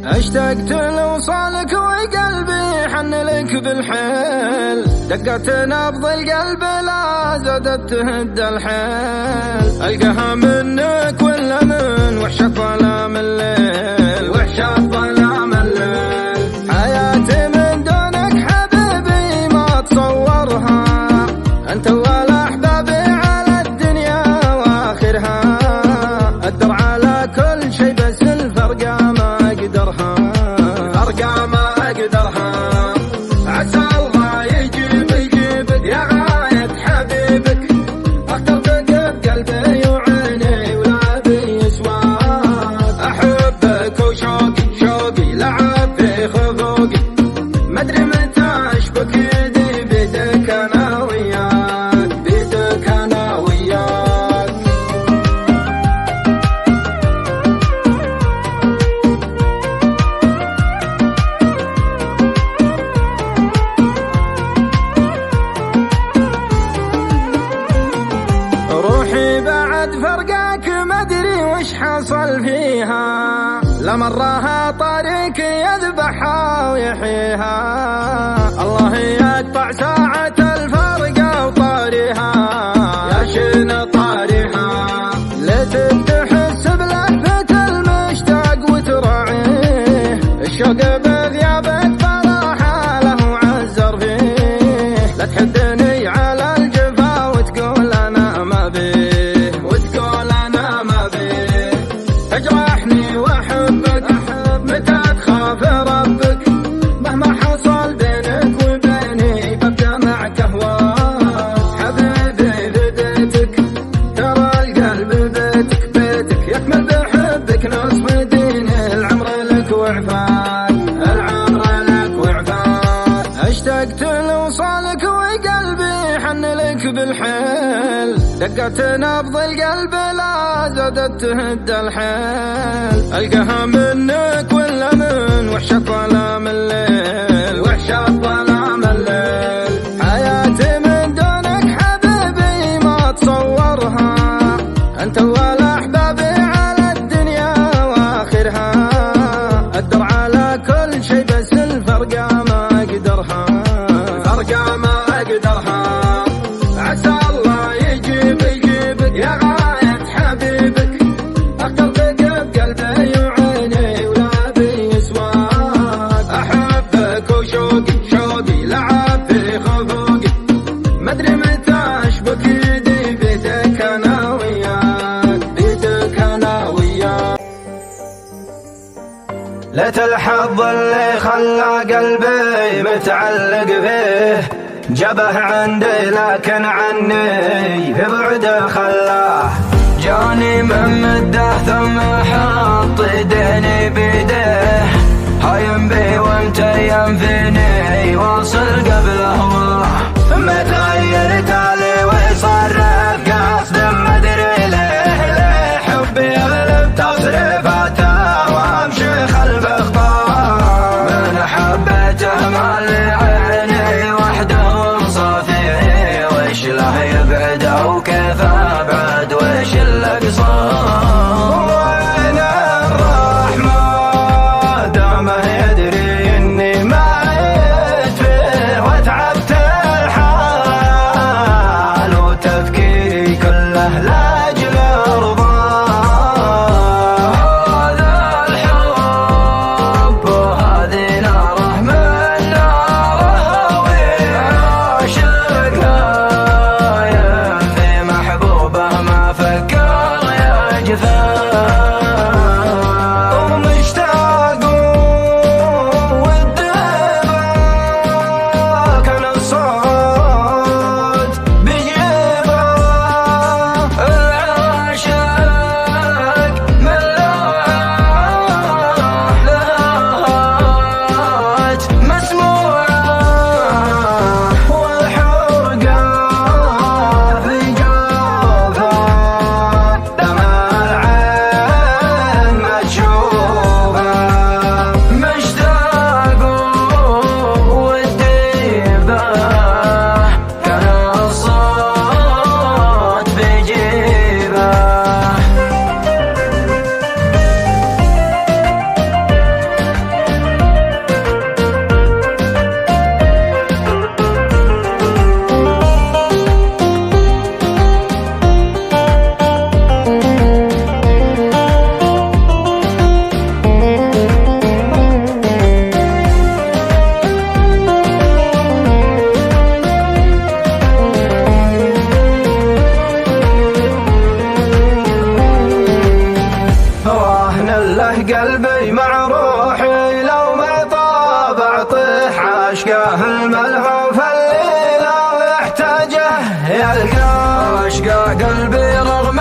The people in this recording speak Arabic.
اشتقت لوصالك وقلبي حن لك بالحيل، دقت نبض القلب لا زادت تهد الحيل، القاها منك ولا من وحش الظلام الليل، وحش الظلام الليل. حياتي من دونك حبيبي ما تصورها، انت اول احبابي على الدنيا واخرها، اقدر على كل شي بس الفرقه ما اقدرها، فرقه ما اقدرها. عسى الله يجيبك يا غاية حبيبك، اخترتك بقلبي وعيني ولا بيسواك، احبك وشوقي لعب في خفوقي، مدري متى اشبك يدي بيدك انا وياك، بيدك انا وياك. روحي بعد فرقك مدري وش حصل فيها، لمراها طريق يذبحها ويحييها، الله يقطع ساعة الفرقة وطاريها، يا شين طاريها. ليتك تحس بلهفة المشتاق وتراعيه، الشوق بغيابك فراحة له عزر فيه، لا تحدني على الجفا وتقول انا ما بيه، وتقول انا ما بيه. تجرحني واحبك متى تخاف ربك، مهما حصل بينك وبيني ببدا معك اهواك، حبيبي بديتك ترى القلب بيتك يكمل بحبك نصف ديني، العمر لك وعفاك، العمر لك وعفاك. اشتقت لوصالك وقلبي حن لك بالحيل، دقت نبض القلب لا زادت تهد الحيل، القاها منك ولا من وحش الظلام الليل، وحش الظلام الليل. حياتي من دونك حبيبي ما تصورها، انت اول احبابي على الدنيا واخرها، اقدر على كل شي بس الفرقه ما اقدرها، الفرقه ما اقدرها. عسى الله يجيبك يا غاية حبيبك، اخترتك بقلبي وعيني ولا بيسواك، احبك وشوقي لعب في خفوقي، مدري متى اشبك يدي بيدك انا وياك، بيدك انا وياك. ليت الحظ اللي خلى قلبي متعلق فيه، جبه عندي لكن عني في بعده خلاه، جاني من مده ثم حط ايديني بيديه، هايم بي ومتيم فيني واصل قبل هواه، متغير تالي ويصرف قصد مدري ليه حبي يغلب تصريفاته وامشي خلف خطاه، من حبيته مالي عيني وحده صافي، وش له يبعد وكيف ابعد وش الاقصار، وين الرحمة دامه يدري اني ما عيت فيه واتعب قلبي مع روحي لو ما طاب اعطيه عشقه الملهوف اللي لو يحتاجه يلقاه. عشقه قلبي رغم